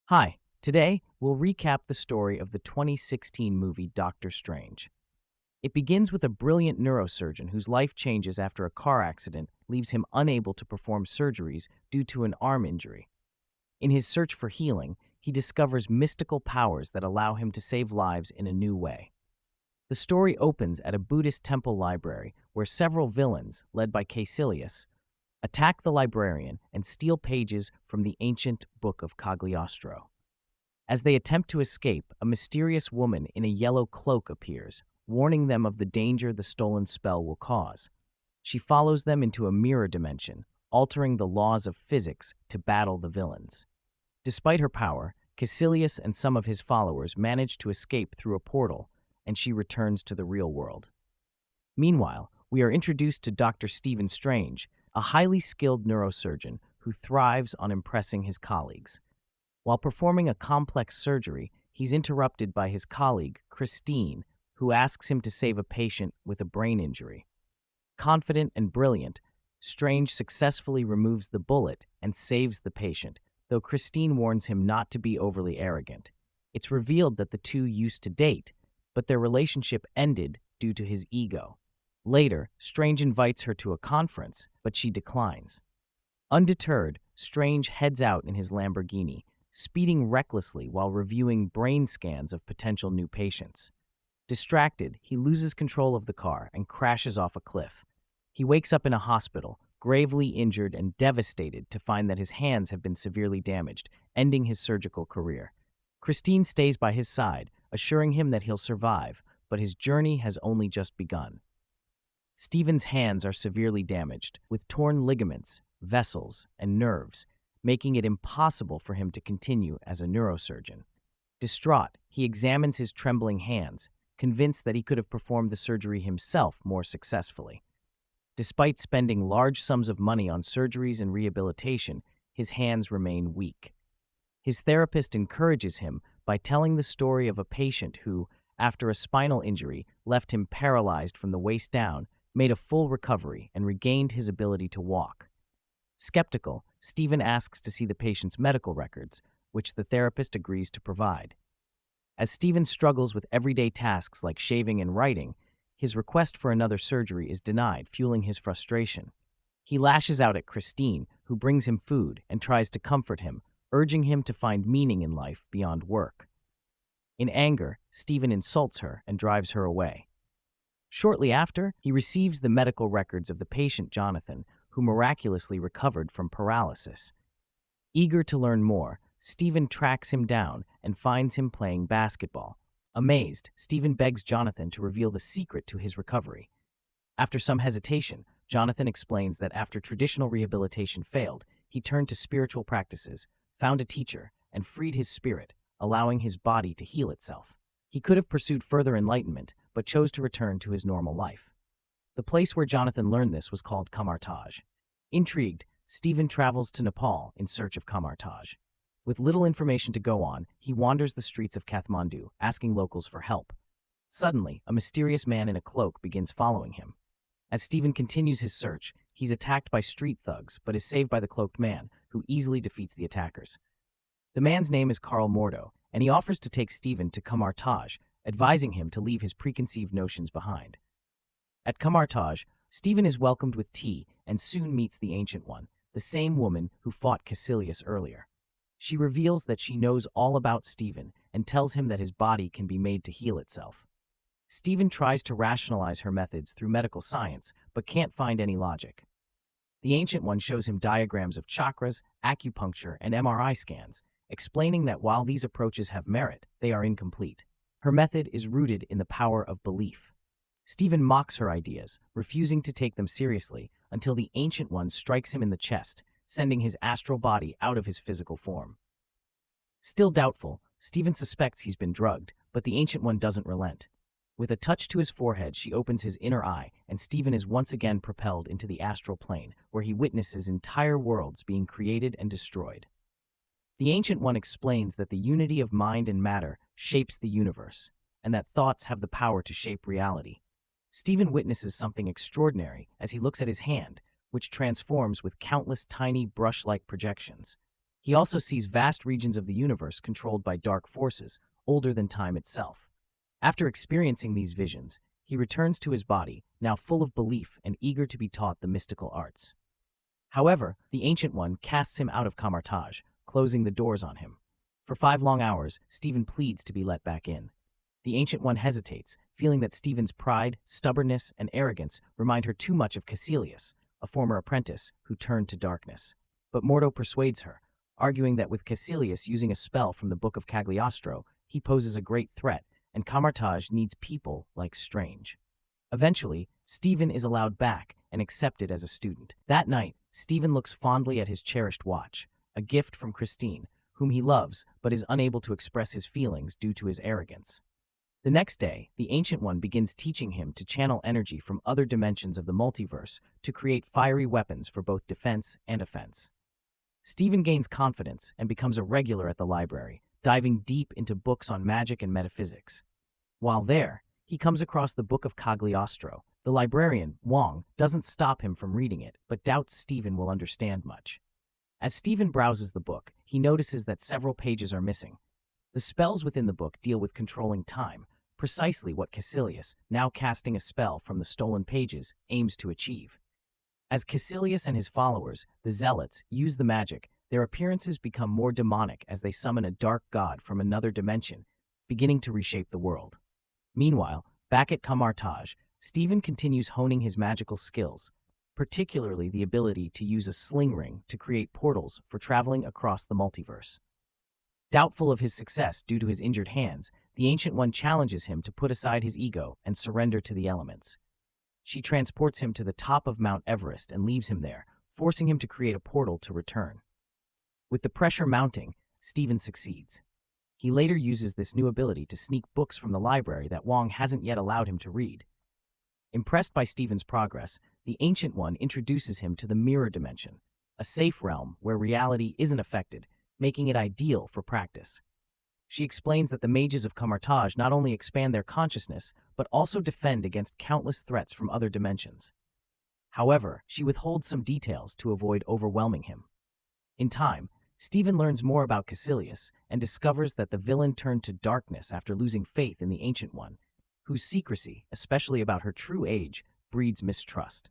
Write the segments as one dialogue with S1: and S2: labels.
S1: Hi, today we'll recap the story of the 2016 movie Doctor Strange. It begins with a brilliant neurosurgeon whose life changes after a car accident leaves him unable to perform surgeries due to an arm injury. In his search for healing, he discovers mystical powers that allow him to save lives in a new way. The story opens at a Buddhist temple library where several villains, led by Caecilius, attack the librarian and steal pages from the ancient Book of Cagliostro. As they attempt to escape, a mysterious woman in a yellow cloak appears, warning them of the danger the stolen spell will cause. She follows them into a mirror dimension, altering the laws of physics to battle the villains. Despite her power, Caecilius and some of his followers manage to escape through a portal, and she returns to the real world. Meanwhile, we are introduced to Dr. Stephen Strange, a highly skilled neurosurgeon who thrives on impressing his colleagues. While performing a complex surgery, he's interrupted by his colleague, Christine, who asks him to save a patient with a brain injury. Confident and brilliant, Strange successfully removes the bullet and saves the patient, though Christine warns him not to be overly arrogant. It's revealed that the two used to date, but their relationship ended due to his ego. Later, Strange invites her to a conference, but she declines. Undeterred, Strange heads out in his Lamborghini, speeding recklessly while reviewing brain scans of potential new patients. Distracted, he loses control of the car and crashes off a cliff. He wakes up in a hospital, gravely injured and devastated to find that his hands have been severely damaged, ending his surgical career. Christine stays by his side, assuring him that he'll survive, but his journey has only just begun. Stephen's hands are severely damaged, with torn ligaments, vessels, and nerves, making it impossible for him to continue as a neurosurgeon. Distraught, he examines his trembling hands, convinced that he could have performed the surgery himself more successfully. Despite spending large sums of money on surgeries and rehabilitation, his hands remain weak. His therapist encourages him by telling the story of a patient who, after a spinal injury, left him paralyzed from the waist down, made a full recovery and regained his ability to walk. Skeptical, Stephen asks to see the patient's medical records, which the therapist agrees to provide. As Stephen struggles with everyday tasks like shaving and writing, his request for another surgery is denied, fueling his frustration. He lashes out at Christine, who brings him food and tries to comfort him, urging him to find meaning in life beyond work. In anger, Stephen insults her and drives her away. Shortly after, he receives the medical records of the patient Jonathan, who miraculously recovered from paralysis. Eager to learn more, Stephen tracks him down and finds him playing basketball. Amazed, Stephen begs Jonathan to reveal the secret to his recovery. After some hesitation, Jonathan explains that after traditional rehabilitation failed, he turned to spiritual practices, found a teacher, and freed his spirit, allowing his body to heal itself. He could have pursued further enlightenment, but chose to return to his normal life. The place where Jonathan learned this was called Kamartaj. Intrigued, Stephen travels to Nepal in search of Kamartaj. With little information to go on, he wanders the streets of Kathmandu, asking locals for help. Suddenly, a mysterious man in a cloak begins following him. As Stephen continues his search, he's attacked by street thugs, but is saved by the cloaked man, who easily defeats the attackers. The man's name is Karl Mordo, and he offers to take Stephen to Kamartaj, advising him to leave his preconceived notions behind. At Kamartaj, Stephen is welcomed with tea and soon meets the Ancient One, the same woman who fought Caecilius earlier. She reveals that she knows all about Stephen and tells him that his body can be made to heal itself. Stephen tries to rationalize her methods through medical science, but can't find any logic. The Ancient One shows him diagrams of chakras, acupuncture, and MRI scans, explaining that while these approaches have merit, they are incomplete. Her method is rooted in the power of belief. Stephen mocks her ideas, refusing to take them seriously, until the Ancient One strikes him in the chest, sending his astral body out of his physical form. Still doubtful, Stephen suspects he's been drugged, but the Ancient One doesn't relent. With a touch to his forehead, she opens his inner eye, and Stephen is once again propelled into the astral plane, where he witnesses entire worlds being created and destroyed. The Ancient One explains that the unity of mind and matter shapes the universe, and that thoughts have the power to shape reality. Stephen witnesses something extraordinary as he looks at his hand, which transforms with countless tiny brush-like projections. He also sees vast regions of the universe controlled by dark forces, older than time itself. After experiencing these visions, he returns to his body, now full of belief and eager to be taught the mystical arts. However, the Ancient One casts him out of Kamar-Taj, closing the doors on him. For 5 long hours, Stephen pleads to be let back in. The Ancient One hesitates, feeling that Stephen's pride, stubbornness, and arrogance remind her too much of Caecilius, a former apprentice who turned to darkness. But Mordo persuades her, arguing that with Caecilius using a spell from the Book of Cagliostro, he poses a great threat, and Kamar-Taj needs people like Strange. Eventually, Stephen is allowed back and accepted as a student. That night, Stephen looks fondly at his cherished watch, a gift from Christine, whom he loves but is unable to express his feelings due to his arrogance. The next day, the Ancient One begins teaching him to channel energy from other dimensions of the multiverse to create fiery weapons for both defense and offense. Stephen gains confidence and becomes a regular at the library, diving deep into books on magic and metaphysics. While there, he comes across the Book of Cagliostro. The librarian, Wong, doesn't stop him from reading it, but doubts Stephen will understand much. As Stephen browses the book, he notices that several pages are missing. The spells within the book deal with controlling time, precisely what Caecilius, now casting a spell from the stolen pages, aims to achieve. As Caecilius and his followers, the Zealots, use the magic, their appearances become more demonic as they summon a dark god from another dimension, beginning to reshape the world. Meanwhile, back at Kamar-Taj, Stephen continues honing his magical skills, particularly the ability to use a sling ring to create portals for traveling across the multiverse. Doubtful of his success due to his injured hands, the Ancient One challenges him to put aside his ego and surrender to the elements. She transports him to the top of Mount Everest and leaves him there, forcing him to create a portal to return. With the pressure mounting, Stephen succeeds. He later uses this new ability to sneak books from the library that Wong hasn't yet allowed him to read. Impressed by Stephen's progress, the Ancient One introduces him to the Mirror Dimension, a safe realm where reality isn't affected, making it ideal for practice. She explains that the mages of Kamar-Taj not only expand their consciousness, but also defend against countless threats from other dimensions. However, she withholds some details to avoid overwhelming him. In time, Stephen learns more about Caecilius and discovers that the villain turned to darkness after losing faith in the Ancient One, whose secrecy, especially about her true age, breeds mistrust.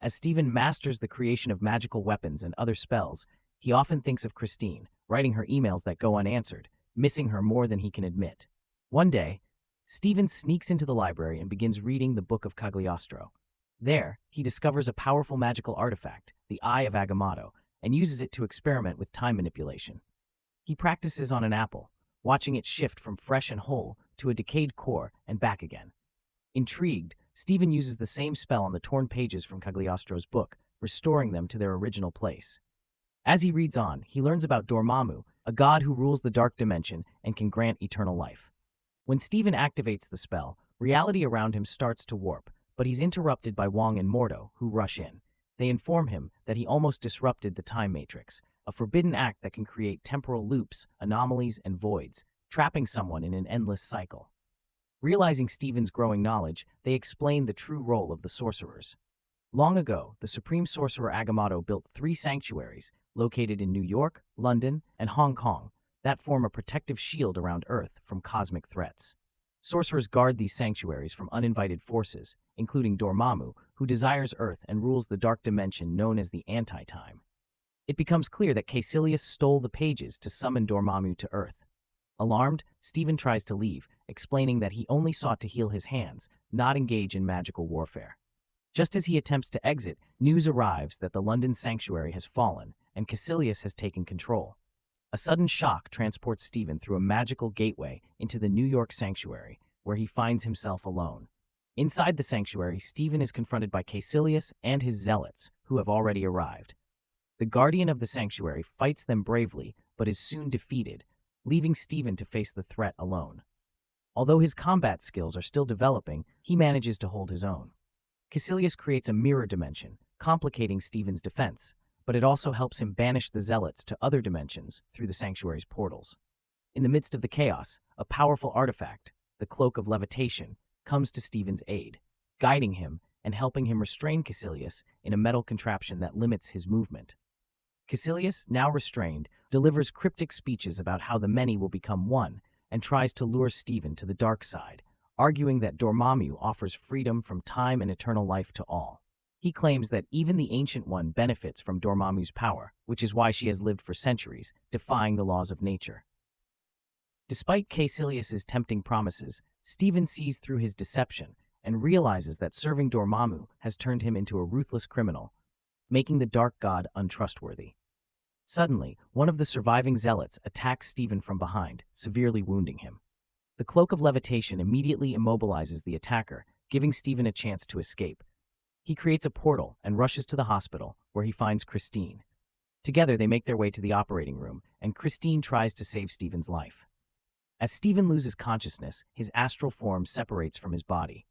S1: As Stephen masters the creation of magical weapons and other spells, he often thinks of Christine, writing her emails that go unanswered, missing her more than he can admit. One day, Stephen sneaks into the library and begins reading the Book of Cagliostro. There, he discovers a powerful magical artifact, the Eye of Agamotto, and uses it to experiment with time manipulation. He practices on an apple, watching it shift from fresh and whole to a decayed core and back again. Intrigued, Stephen uses the same spell on the torn pages from Cagliostro's book, restoring them to their original place. As he reads on, he learns about Dormammu, a god who rules the dark dimension and can grant eternal life. When Stephen activates the spell, reality around him starts to warp, but he's interrupted by Wong and Mordo, who rush in. They inform him that he almost disrupted the time matrix, a forbidden act that can create temporal loops, anomalies, and voids, trapping someone in an endless cycle. Realizing Stephen's growing knowledge, they explain the true role of the sorcerers. Long ago, the Supreme Sorcerer Agamotto built 3 sanctuaries, located in New York, London, and Hong Kong, that form a protective shield around Earth from cosmic threats. Sorcerers guard these sanctuaries from uninvited forces, including Dormammu, who desires Earth and rules the dark dimension known as the Anti-Time. It becomes clear that Caecilius stole the pages to summon Dormammu to Earth. Alarmed, Stephen tries to leave, explaining that he only sought to heal his hands, not engage in magical warfare. Just as he attempts to exit, news arrives that the London sanctuary has fallen, and Caecilius has taken control. A sudden shock transports Stephen through a magical gateway into the New York sanctuary, where he finds himself alone. Inside the sanctuary, Stephen is confronted by Caecilius and his zealots, who have already arrived. The guardian of the sanctuary fights them bravely, but is soon defeated, leaving Stephen to face the threat alone. Although his combat skills are still developing, he manages to hold his own. Caecilius creates a mirror dimension, complicating Stephen's defense, but it also helps him banish the zealots to other dimensions through the sanctuary's portals. In the midst of the chaos, a powerful artifact, the Cloak of Levitation, comes to Stephen's aid, guiding him and helping him restrain Caecilius in a metal contraption that limits his movement. Caecilius, now restrained, delivers cryptic speeches about how the many will become one, and tries to lure Stephen to the dark side, arguing that Dormammu offers freedom from time and eternal life to all. He claims that even the Ancient One benefits from Dormammu's power, which is why she has lived for centuries, defying the laws of nature. Despite Caecilius's tempting promises, Stephen sees through his deception and realizes that serving Dormammu has turned him into a ruthless criminal, making the dark god untrustworthy. Suddenly, one of the surviving zealots attacks Stephen from behind, severely wounding him. The cloak of levitation immediately immobilizes the attacker, giving Stephen a chance to escape. He creates a portal and rushes to the hospital, where he finds Christine. Together, they make their way to the operating room, and Christine tries to save Stephen's life. As Stephen loses consciousness, his astral form separates from his body.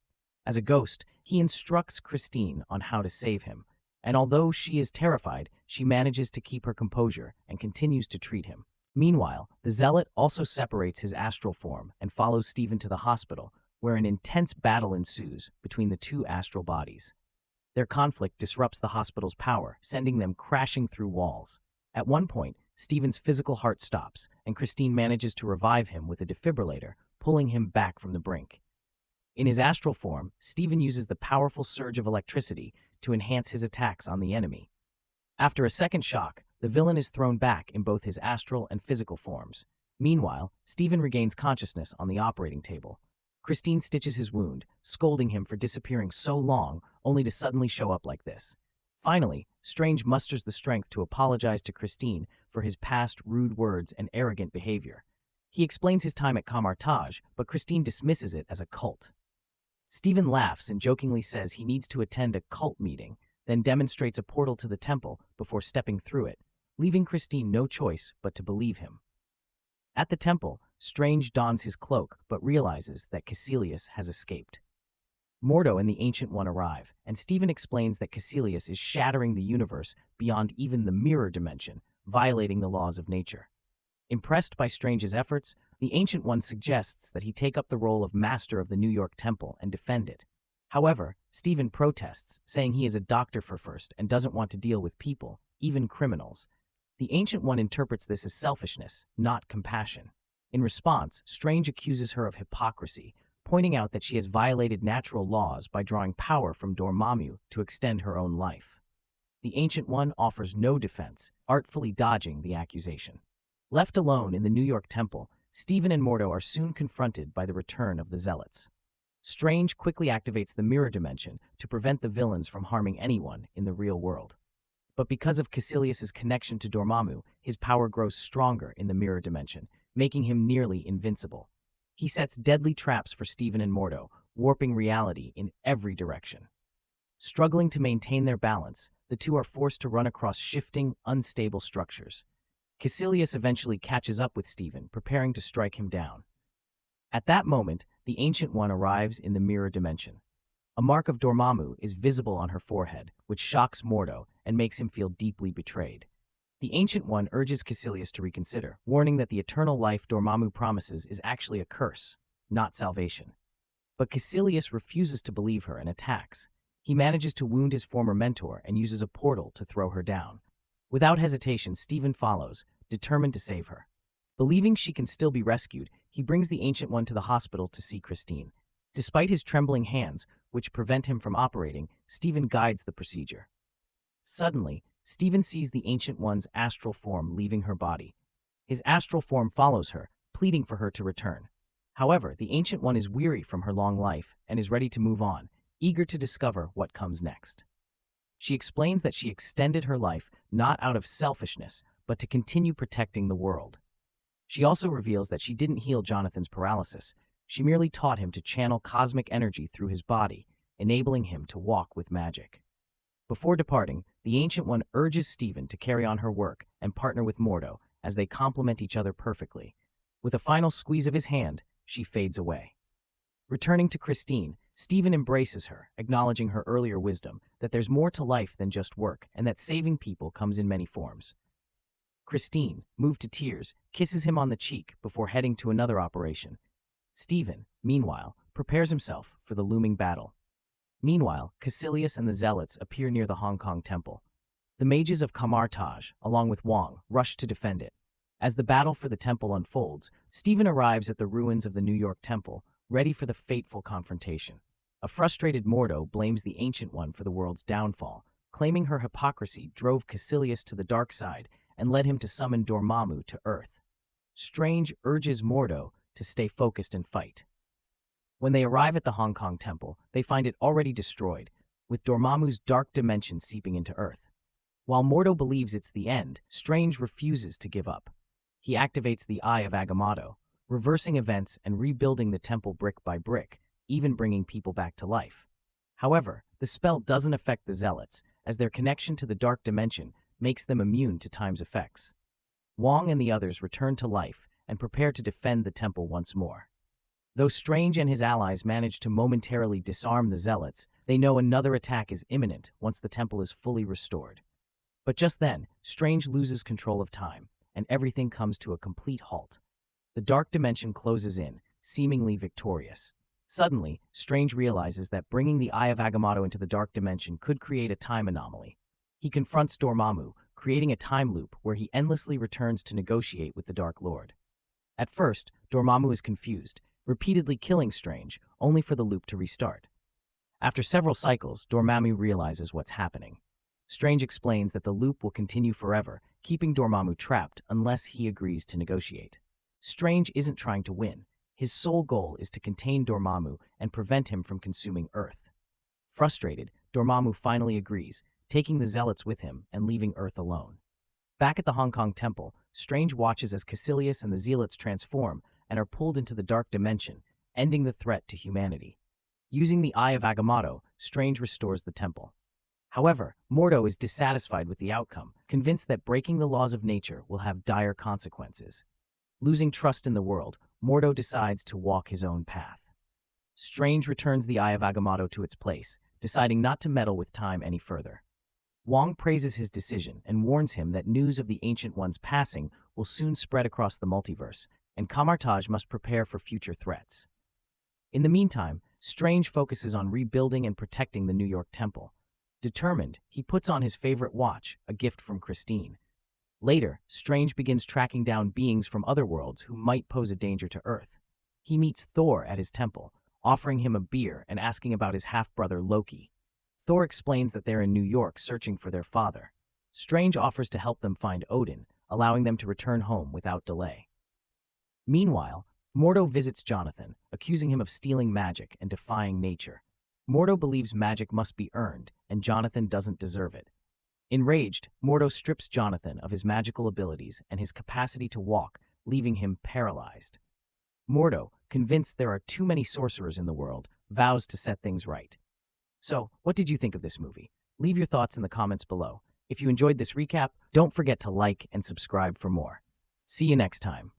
S1: As a ghost, he instructs Christine on how to save him, and although she is terrified, she manages to keep her composure and continues to treat him. Meanwhile, the zealot also separates his astral form and follows Stephen to the hospital, where an intense battle ensues between the two astral bodies. Their conflict disrupts the hospital's power, sending them crashing through walls. At one point, Stephen's physical heart stops, and Christine manages to revive him with a defibrillator, pulling him back from the brink. In his astral form, Stephen uses the powerful surge of electricity to enhance his attacks on the enemy. After a second shock, the villain is thrown back in both his astral and physical forms. Meanwhile, Stephen regains consciousness on the operating table. Christine stitches his wound, scolding him for disappearing so long, only to suddenly show up like this. Finally, Strange musters the strength to apologize to Christine for his past rude words and arrogant behavior. He explains his time at Camartage, but Christine dismisses it as a cult. Stephen laughs and jokingly says he needs to attend a cult meeting, then demonstrates a portal to the temple before stepping through it, leaving Christine no choice but to believe him. At the temple, Strange dons his cloak but realizes that Caecilius has escaped. Mordo and the Ancient One arrive, and Stephen explains that Caecilius is shattering the universe beyond even the mirror dimension, violating the laws of nature. Impressed by Strange's efforts, the Ancient One suggests that he take up the role of Master of the New York Temple and defend it. However, Stephen protests, saying he is a doctor for first and doesn't want to deal with people, even criminals. The Ancient One interprets this as selfishness, not compassion. In response, Strange accuses her of hypocrisy, pointing out that she has violated natural laws by drawing power from Dormammu to extend her own life. The Ancient One offers no defense, artfully dodging the accusation. Left alone in the New York Temple, Stephen and Mordo are soon confronted by the return of the Zealots. Strange quickly activates the mirror dimension to prevent the villains from harming anyone in the real world. But because of Caecilius's connection to Dormammu, his power grows stronger in the mirror dimension, making him nearly invincible. He sets deadly traps for Stephen and Mordo, warping reality in every direction. Struggling to maintain their balance, the two are forced to run across shifting, unstable structures. Caecilius eventually catches up with Stephen, preparing to strike him down. At that moment, the Ancient One arrives in the mirror dimension. A mark of Dormammu is visible on her forehead, which shocks Mordo and makes him feel deeply betrayed. The Ancient One urges Caecilius to reconsider, warning that the eternal life Dormammu promises is actually a curse, not salvation. But Caecilius refuses to believe her and attacks. He manages to wound his former mentor and uses a portal to throw her down. Without hesitation, Stephen follows, determined to save her. Believing she can still be rescued, he brings the Ancient One to the hospital to see Christine. Despite his trembling hands, which prevent him from operating, Stephen guides the procedure. Suddenly, Stephen sees the Ancient One's astral form leaving her body. His astral form follows her, pleading for her to return. However, the Ancient One is weary from her long life and is ready to move on, eager to discover what comes next. She explains that she extended her life not out of selfishness, but to continue protecting the world. She also reveals that she didn't heal Jonathan's paralysis. She merely taught him to channel cosmic energy through his body, enabling him to walk with magic. Before departing, the Ancient One urges Stephen to carry on her work and partner with Mordo, as they complement each other perfectly. With a final squeeze of his hand, she fades away. Returning to Christine, Stephen embraces her, acknowledging her earlier wisdom, that there's more to life than just work, and that saving people comes in many forms. Christine, moved to tears, kisses him on the cheek before heading to another operation. Stephen, meanwhile, prepares himself for the looming battle. Meanwhile, Caecilius and the Zealots appear near the Hong Kong temple. The mages of Camartage, along with Wong, rush to defend it. As the battle for the temple unfolds, Stephen arrives at the ruins of the New York Temple, ready for the fateful confrontation. A frustrated Mordo blames the Ancient One for the world's downfall, claiming her hypocrisy drove Caecilius to the dark side and led him to summon Dormammu to Earth. Strange urges Mordo to stay focused and fight. When they arrive at the Hong Kong Temple, they find it already destroyed, with Dormammu's dark dimension seeping into Earth. While Mordo believes it's the end, Strange refuses to give up. He activates the Eye of Agamotto, reversing events and rebuilding the temple brick by brick, even bringing people back to life. However, the spell doesn't affect the Zealots, as their connection to the dark dimension makes them immune to Time's effects. Wong and the others return to life and prepare to defend the temple once more. Though Strange and his allies manage to momentarily disarm the Zealots, they know another attack is imminent once the temple is fully restored. But just then, Strange loses control of time, and everything comes to a complete halt. The dark dimension closes in, seemingly victorious. Suddenly, Strange realizes that bringing the Eye of Agamotto into the dark dimension could create a time anomaly. He confronts Dormammu, creating a time loop where he endlessly returns to negotiate with the Dark Lord. At first, Dormammu is confused, repeatedly killing Strange, only for the loop to restart. After several cycles, Dormammu realizes what's happening. Strange explains that the loop will continue forever, keeping Dormammu trapped unless he agrees to negotiate. Strange isn't trying to win. His sole goal is to contain Dormammu and prevent him from consuming Earth. Frustrated, Dormammu finally agrees, taking the Zealots with him and leaving Earth alone. Back at the Hong Kong Temple, Strange watches as Caecilius and the Zealots transform and are pulled into the dark dimension, ending the threat to humanity. Using the Eye of Agamotto, Strange restores the temple. However, Mordo is dissatisfied with the outcome, convinced that breaking the laws of nature will have dire consequences. Losing trust in the world, Mordo decides to walk his own path. Strange returns the Eye of Agamotto to its place, deciding not to meddle with time any further. Wong praises his decision and warns him that news of the Ancient One's passing will soon spread across the multiverse, and Kamartaj must prepare for future threats. In the meantime, Strange focuses on rebuilding and protecting the New York Temple. Determined, he puts on his favorite watch, a gift from Christine. Later, Strange begins tracking down beings from other worlds who might pose a danger to Earth. He meets Thor at his temple, offering him a beer and asking about his half-brother Loki. Thor explains that they're in New York searching for their father. Strange offers to help them find Odin, allowing them to return home without delay. Meanwhile, Mordo visits Jonathan, accusing him of stealing magic and defying nature. Mordo believes magic must be earned, and Jonathan doesn't deserve it. Enraged, Mordo strips Jonathan of his magical abilities and his capacity to walk, leaving him paralyzed. Mordo, convinced there are too many sorcerers in the world, vows to set things right. So, what did you think of this movie? Leave your thoughts in the comments below. If you enjoyed this recap, don't forget to like and subscribe for more. See you next time.